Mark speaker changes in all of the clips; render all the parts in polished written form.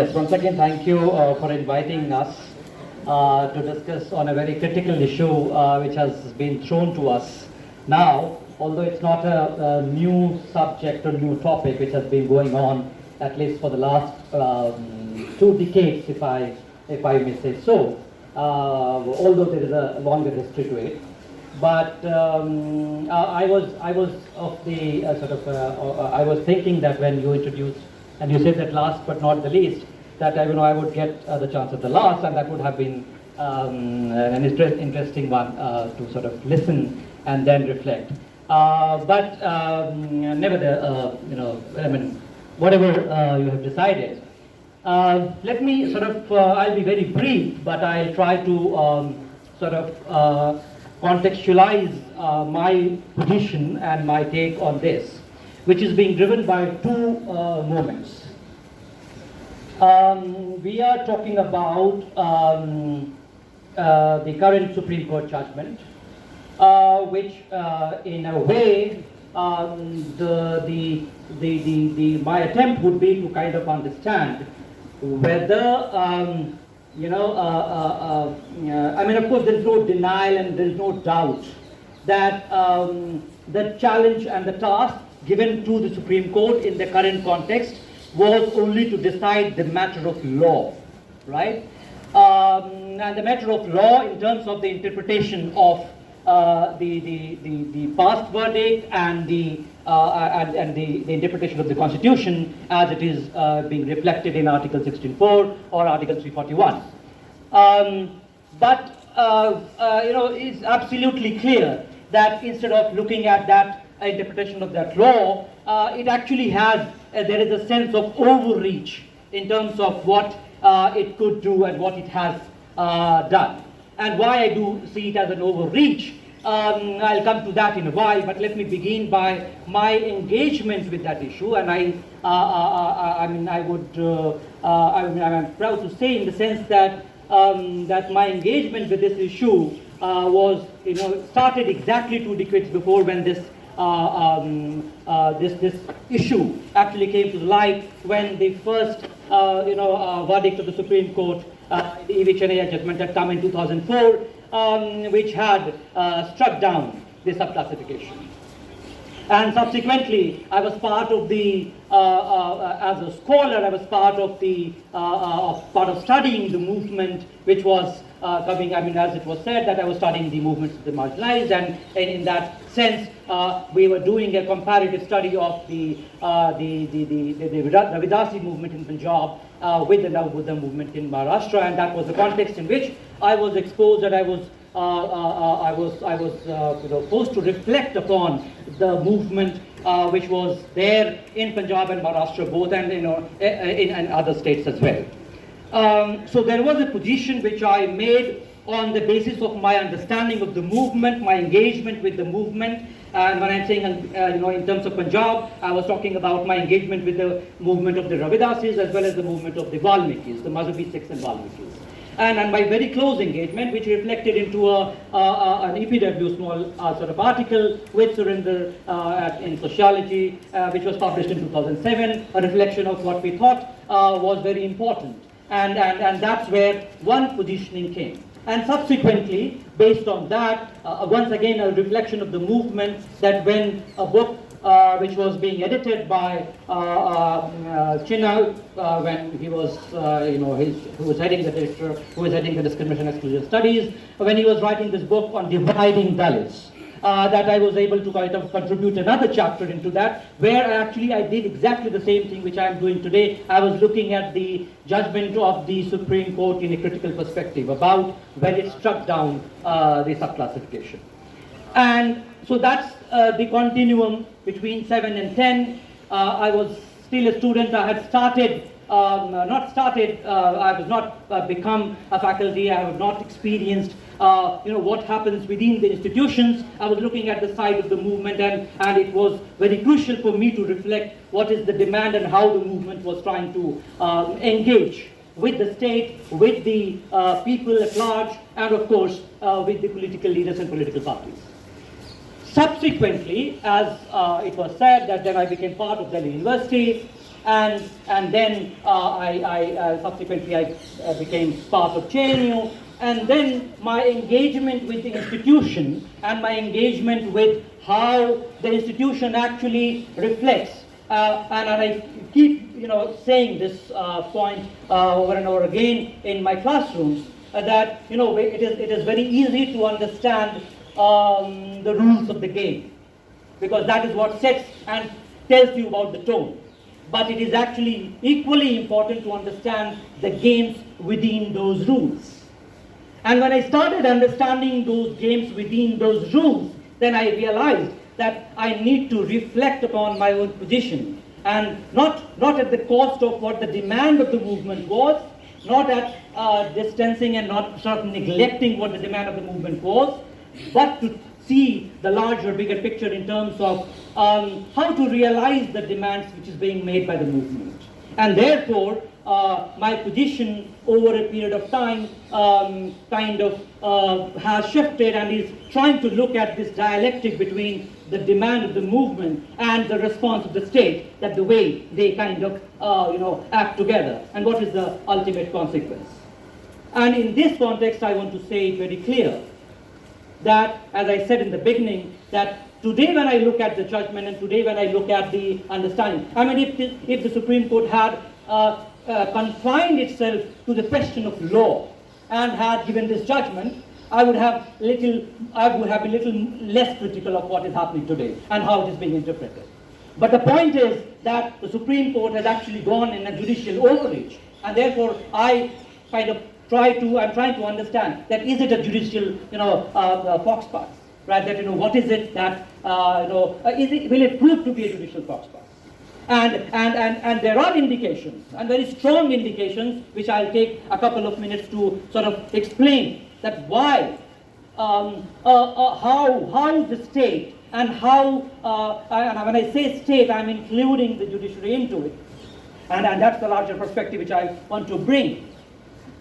Speaker 1: Yes, once again, thank you for inviting us to discuss on a very critical issue which has been thrown to us now, although it's not a new subject or new topic which has been going on at least for the last 2 decades, if I may say so, although there is a longer history to it. But I was of the I was thinking that when you introduced and you said that last but not the least, that I would get the chance at the last, and that would have been an interesting one to sort of listen and then reflect. But never whatever you have decided. Let me sort of, I'll be very brief, but I'll try to contextualize my position and my take on this, which is being driven by 2 moments. We are talking about the current Supreme Court judgment, which in a way, my attempt would be to kind of understand whether, of course, there is no denial and there is no doubt that the challenge and the task given to the Supreme Court in the current context was only to decide the matter of law, right? And the matter of law in terms of the interpretation of the past verdict and the interpretation of the Constitution as it is being reflected in Article 16.4 or Article 341. It's absolutely clear that instead of looking at that interpretation of that law, it actually has, there is a sense of overreach in terms of what it could do and what it has done. And why I do see it as an overreach, I'll come to that in a while, but let me begin by my engagement with that issue. And I'm proud to say, in the sense that that my engagement with this issue was, started exactly 2 decades before, when this this issue actually came to light, when the first verdict of the Supreme Court, the E.V. Chennaiah judgment, had come in 2004, which had struck down the subclassification. And subsequently, I was part of the, as a scholar, I was part of the, part of studying the movement which was coming, as it was said, that I was studying the movements of the marginalized, and in that sense, we were doing a comparative study of the Ravidasi movement in Punjab with the Buddha movement in Maharashtra, and that was the context in which I was exposed, and I was forced to reflect upon the movement which was there in Punjab and Maharashtra both, and in other states as well. So there was a position which I made on the basis of my understanding of the movement, my engagement with the movement. And when I'm saying, in terms of Punjab, I was talking about my engagement with the movement of the Ravidasis as well as the movement of the Valmikis, the Mazhabi Sikhs and Valmikis. And my very close engagement, which reflected into an EPW small sort of article with Surinder in Sociology, which was published in 2007, a reflection of what we thought was very important. And that's where one positioning came. And subsequently, based on that, once again a reflection of the movement, that when a book which was being edited by Chinna, when he was, who was heading the Discrimination and Exclusion Studies, when he was writing this book on dividing Dalits, that I was able to kind of contribute another chapter into that, where I did exactly the same thing which I am doing today. I was looking at the judgment of the Supreme Court in a critical perspective about when it struck down the subclassification. And so that's the continuum between 7 and 10. I was still a student. I had started, I was not become a faculty. I have not experienced what happens within the institutions. I was looking at the side of the movement, and it was very crucial for me to reflect what is the demand and how the movement was trying to engage with the state, with the people at large, and of course with the political leaders and political parties. Subsequently, as it was said, that then I became part of Delhi University, and then subsequently I became part of JNU, and then my engagement with the institution and my engagement with how the institution actually reflects, and I keep saying this point over and over again in my classrooms, that it is very easy to understand the rules of the game, because that is what sets and tells you about the tone. But it is actually equally important to understand the games within those rules. And when I started understanding those games within those rules, then I realized that I need to reflect upon my own position, and not at the cost of what the demand of the movement was, not at distancing and not sort of neglecting what the demand of the movement was, but to see the larger, bigger picture in terms of how to realize the demands which is being made by the movement. And therefore, my position over a period of time has shifted and is trying to look at this dialectic between the demand of the movement and the response of the state, that the way they kind of act together, and what is the ultimate consequence. And in this context, I want to say it very clear that, as I said in the beginning, that today when I look at the judgment and today when I look at the understanding, I mean, if the Supreme Court had confined itself to the question of law and had given this judgment, I would have been little less critical of what is happening today and how it is being interpreted. But the point is that the Supreme Court has actually gone in a judicial overreach, and therefore I kind of I'm trying to understand that, is it a judicial foxpass, right? That what is it that will it prove to be a judicial foxpass? And there are indications, and very strong indications, which I'll take a couple of minutes to sort of explain that why, how the state and how, and when I say state, I'm including the judiciary into it, and that's the larger perspective which I want to bring.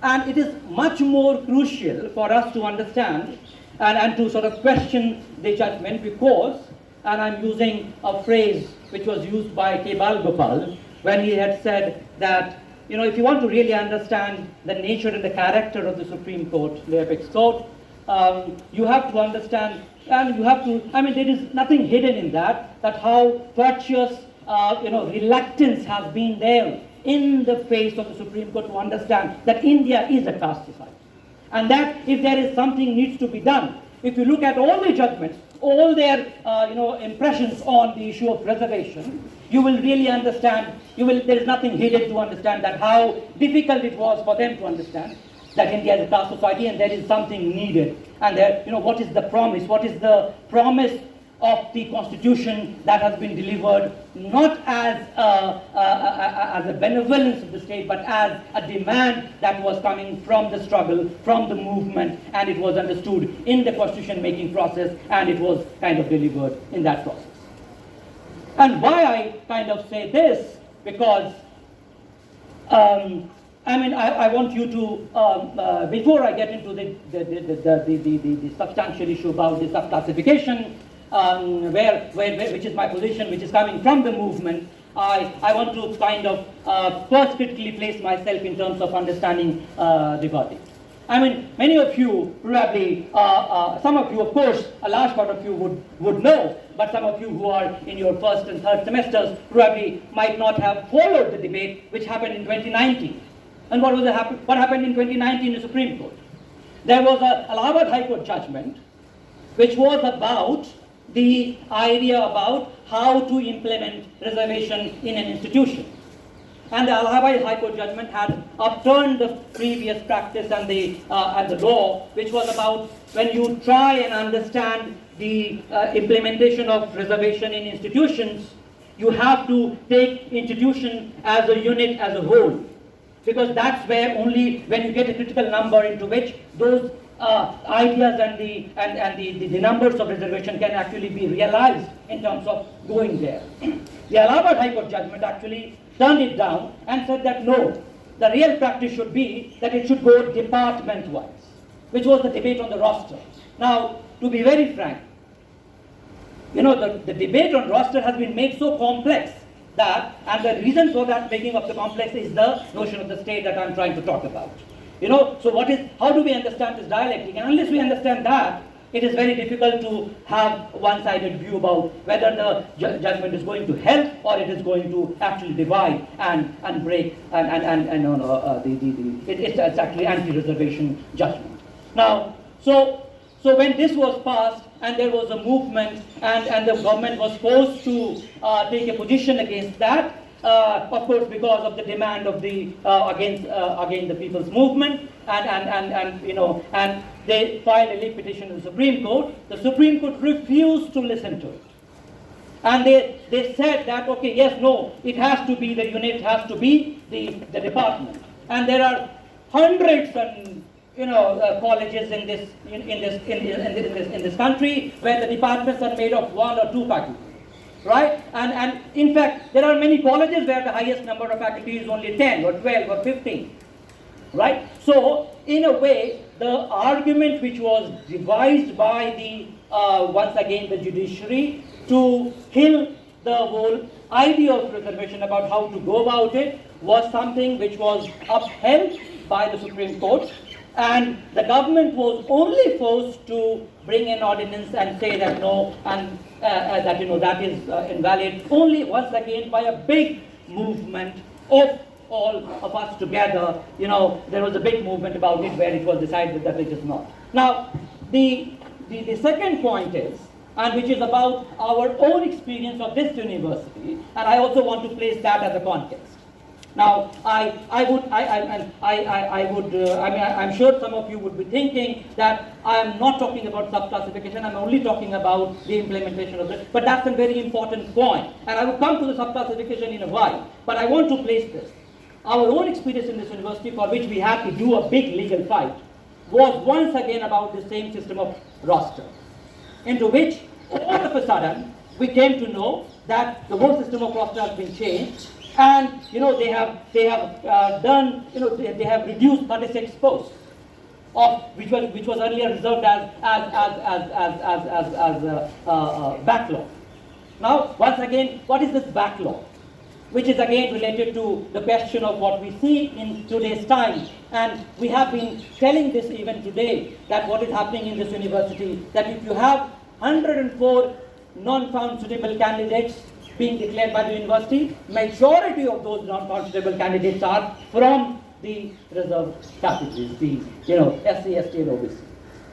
Speaker 1: And it is much more crucial for us to understand and to sort of question the judgment, because, and I'm using a phrase which was used by K. Balgopal when he had said that, if you want to really understand the nature and the character of the Supreme Court, the apex court, you have to understand, and you have to, there is nothing hidden in that how virtuous, reluctance has been there in the face of the Supreme Court to understand that India is a caste society, and that if there is something needs to be done. If you look at all the judgments, all their impressions on the issue of reservation, you will really understand. There is nothing hidden to understand that how difficult it was for them to understand that India is a caste society and there is something needed. And there, what is the promise? What is the promise of the constitution that has been delivered, not as a benevolence of the state, but as a demand that was coming from the struggle, from the movement, and it was understood in the constitution making process, and it was kind of delivered in that process. And why I kind of say this, because I want you to, before I get into the substantial issue about the subclassification, which is my position, which is coming from the movement, I want to kind of first critically place myself in terms of understanding the verdict. Many of you probably, some of you, of course, a large part of you would know, but some of you who are in your first and third semesters probably might not have followed the debate which happened in 2019. And what happened in 2019 in the Supreme Court? There was a Allahabad High Court judgment which was about the idea about how to implement reservation in an institution. And the Allahabad High Court judgment had upturned the previous practice and the law, which was about when you try and understand the implementation of reservation in institutions, you have to take institution as a unit, as a whole. Because that's where only when you get a critical number into which those ideas and the numbers of reservation can actually be realized in terms of going there. The Allahabad High Court judgment actually turned it down and said that no, the real practice should be that it should go department-wise, which was the debate on the roster. Now, to be very frank, the debate on roster has been made so complex that, and the reason for that making of the complex is the notion of the state that I'm trying to talk about. You know, so how do we understand this dialectic? And unless we understand that, it is very difficult to have one-sided view about whether the judgment is going to help or it is going to actually divide and break it's actually anti-reservation judgment. Now, so when this was passed and there was a movement and the government was forced to take a position against that, of course, because of the demand of the against the people's movement, and they filed a leave petition to the Supreme Court. The Supreme Court refused to listen to it, and they said that okay, yes, no, it has to be the unit, has to be the department, and there are hundreds and colleges in this country where the departments are made of 1 or 2 faculty. Right? And in fact, there are many colleges where the highest number of faculty is only 10 or 12 or 15. Right? So, in a way, the argument which was devised by the, once again, the judiciary to kill the whole idea of reservation about how to go about it was something which was upheld by the Supreme Court. And the government was only forced to bring an ordinance and say that no, and that is invalid, only once again by a big movement of all of us together. There was a big movement about it where it was decided that it is not. Now, the second point is, and which is about our own experience of this university, and I also want to place that as a context. Now, I'm sure some of you would be thinking that I am not talking about subclassification, I'm only talking about the implementation of it, but that's a very important point, and I will come to the subclassification in a while, but I want to place this. Our own experience in this university, for which we had to do a big legal fight, was once again about the same system of roster, into which all of a sudden we came to know that the whole system of roster has been changed. And they have reduced 36 posts, which was earlier reserved as backlog. Now, once again, what is this backlog? Which is again related to the question of what we see in today's time, and we have been telling this even today, that what is happening in this university, that if you have 104 non-found suitable candidates being declared by the university, majority of those non-found suitable candidates are from the reserved categories, the SC, ST and OBC.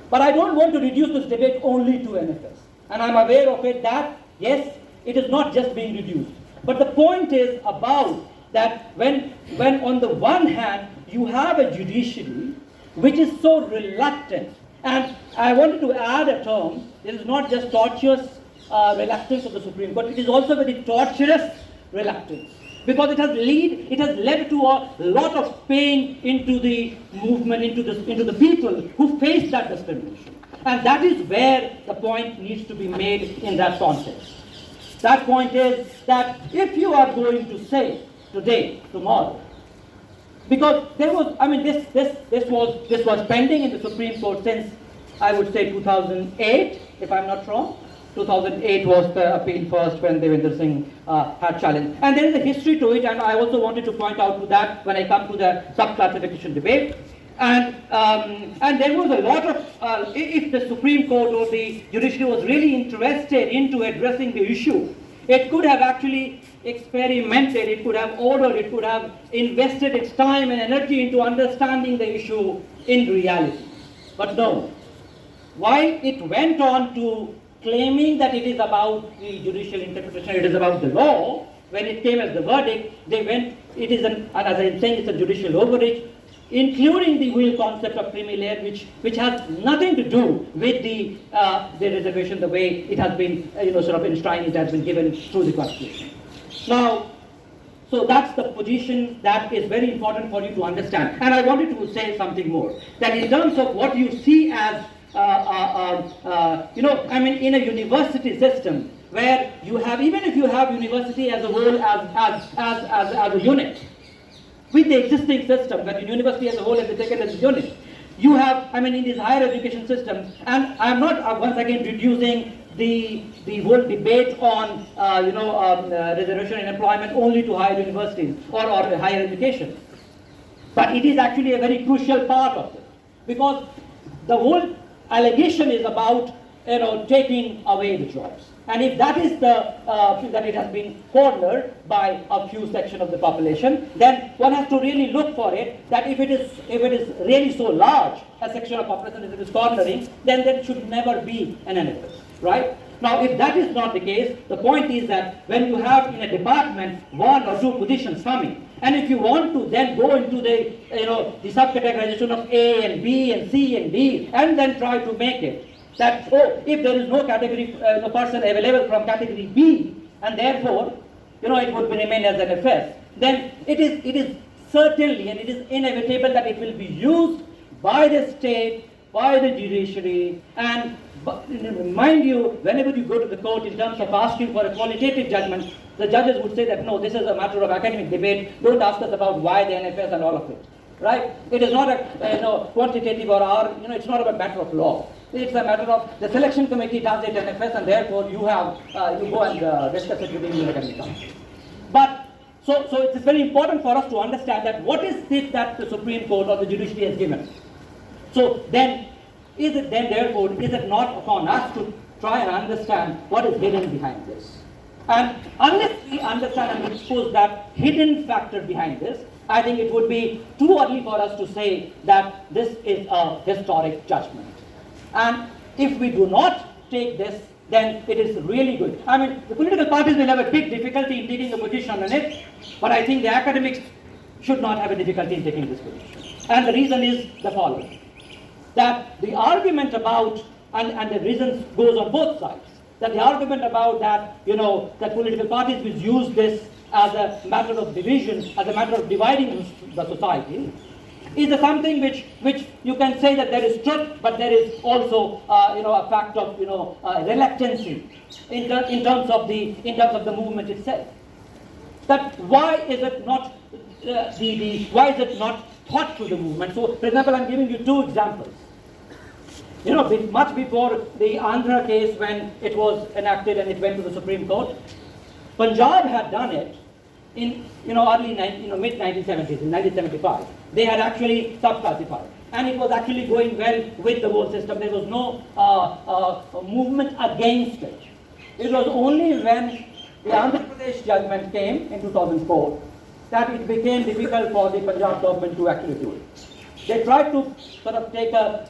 Speaker 1: But I don't want to reduce this debate only to NFS. And I'm aware of it that, yes, it is not just being reduced. But the point is about that when on the one hand, you have a judiciary which is so reluctant, and I wanted to add a term, it is not just tortuous reluctance of the Supreme Court, it is also very torturous reluctance, because it has led to a lot of pain into the movement, into the people who face that discrimination. And that is where the point needs to be made in that context. That point is that if you are going to say today, tomorrow, because there was, this was pending in the Supreme Court since, I would say, 2008, if I'm not wrong. 2008 was the appeal first when Devendra Singh had challenged. And there is a history to it, and I also wanted to point out to that when I come to the subclassification debate. And there was a lot of, if the Supreme Court or the judiciary was really interested into addressing the issue, it could have actually experimented, it could have ordered, it could have invested its time and energy into understanding the issue in reality. But no. While it went on to claiming that it is about the judicial interpretation, it is about the law, when it came as the verdict, it is as I'm saying, it's a judicial overreach, including the whole concept of creamy layer, which has nothing to do with the reservation, the way it has been, sort of enshrined, it has been given through the Constitution. Now, so that's the position that is very important for you to understand. And I wanted to say something more, that in terms of what you see as in a university system where you have, even if you have university as a whole as a unit, with the existing system, where the university as a whole is taken as a unit, you have, in these higher education systems, and I'm not once again reducing the whole debate on reservation in employment only to higher universities or higher education. But it is actually a very crucial part of it, because the whole allegation is about taking away the jobs. And if that is that it has been cornered by a few section of the population, then one has to really look for it, that if it is really so large a section of population that it is cornering, then there should never be an NFS, right? Now, if that is not the case, the point is that when you have in a department 1 or 2 positions coming, and if you want to then go into the the subcategorization of A and B and C and D, and then try to make it that, if there is no category person available from category B, and therefore it would remain as an FS, then it is certainly and it is inevitable that it will be used by the state, by the judiciary. And mind you, whenever you go to the court in terms of asking for a qualitative judgment, the judges would say that no, this is a matter of academic debate, don't ask us about why the NFS and all of it, right? It is not a quantitative or it's not a matter of law. It's a matter of the selection committee does it NFS, and therefore you go and discuss it within the academic council. But so it is very important for us to understand that what is it that the Supreme Court or the judiciary has given. So then, is it not upon us to try and understand what is hidden behind this? And unless we understand and expose that hidden factor behind this, I think it would be too early for us to say that this is a historic judgment. And if we do not take this, then it is really good. I mean, the political parties will have a big difficulty in taking a position on it, but I think the academics should not have a difficulty in taking this position. And the reason is the following, that the argument about, and the reasons goes on both sides, that the argument about that, that political parties will use this as a matter of division, as a matter of dividing the society, is something which you can say that there is truth, but there is also a fact of reluctancy in terms of the movement itself. That why is it not thought through the movement? So, for example, I'm giving you 2 examples. Much before the Andhra case, when it was enacted and it went to the Supreme Court, Punjab had done it in early mid 1970s, in 1975. They had actually subclassified, and it was actually going well with the whole system. There was no movement against it. It was only when the Andhra Pradesh judgment came in 2004 that it became difficult for the Punjab government to actually do it. They tried to sort of take a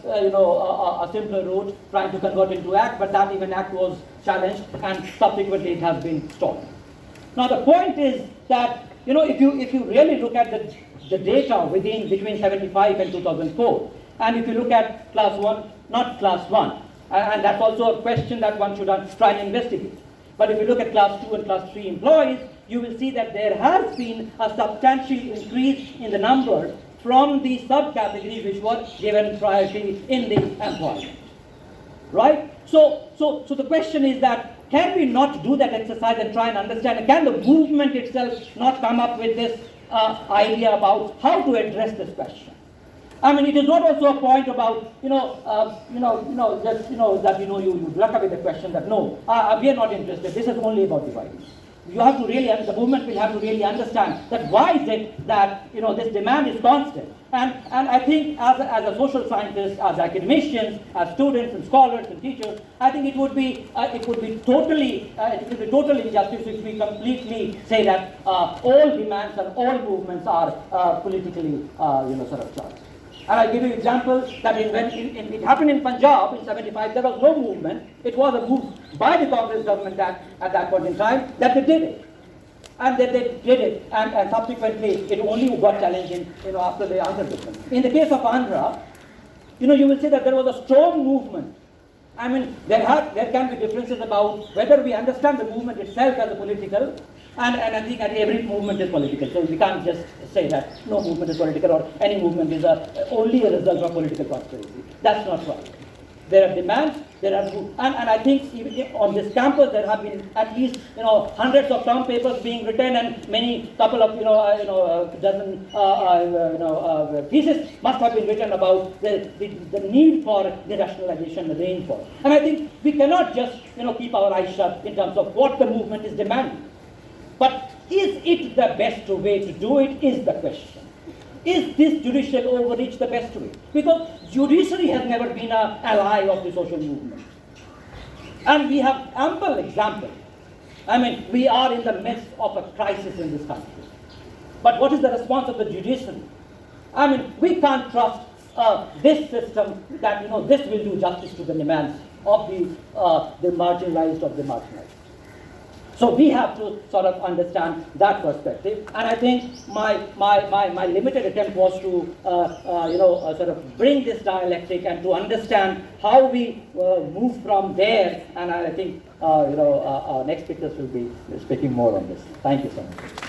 Speaker 1: simpler route, trying to convert it into Act, but that even Act was challenged, and subsequently it has been stopped. Now the point is that if you really look at the data between 75 and 2004, and if you look at class 1, not class 1, and that's also a question that one should try and investigate. But if you look at class 2 and class 3 employees, you will see that there has been a substantial increase in the number from the subcategory which was given priority in the employment, right? So the question is that, can we not do that exercise and try and understand, and can the movement itself not come up with this idea about how to address this question? I mean, it is not also a point about, you duck away the question that no, we are not interested, this is only about dividing. You have to really, the movement will have to really understand that why is it that, this demand is constant. And I think as a social scientist, as academicians, as students and scholars and teachers, I think it would be totally injustice if we completely say that all demands and all movements are politically, sort of charged. And I'll give you examples that when it happened in Punjab in 75, there was no movement. It was a move by the Congress government at that point in time that they did it. And they did it, and subsequently it only got challenged after the Andhra movement. In the case of Andhra, you will see that there was a strong movement. I mean, there can be differences about whether we understand the movement itself as a political, and I think every movement is political. So we can't just say that no movement is political or any movement is only a result of political conspiracy. That's not right. There are demands, there are, and I think even on this campus there have been at least hundreds of term papers being written, and many couple of dozen pieces must have been written about the need for denationalization, the rainfall. And I think we cannot just keep our eyes shut in terms of what the movement is demanding. But is it the best way to do it is the question. Is this judicial overreach the best way? Because judiciary has never been an ally of the social movement. And we have ample examples. I mean, we are in the midst of a crisis in this country. But what is the response of the judiciary? I mean, we can't trust this system that this will do justice to the demands of the marginalized of the marginalized. So we have to sort of understand that perspective, and I think my limited attempt was to sort of bring this dialectic and to understand how we move from there. And I think our next speakers will be speaking more on this. Thank you so much.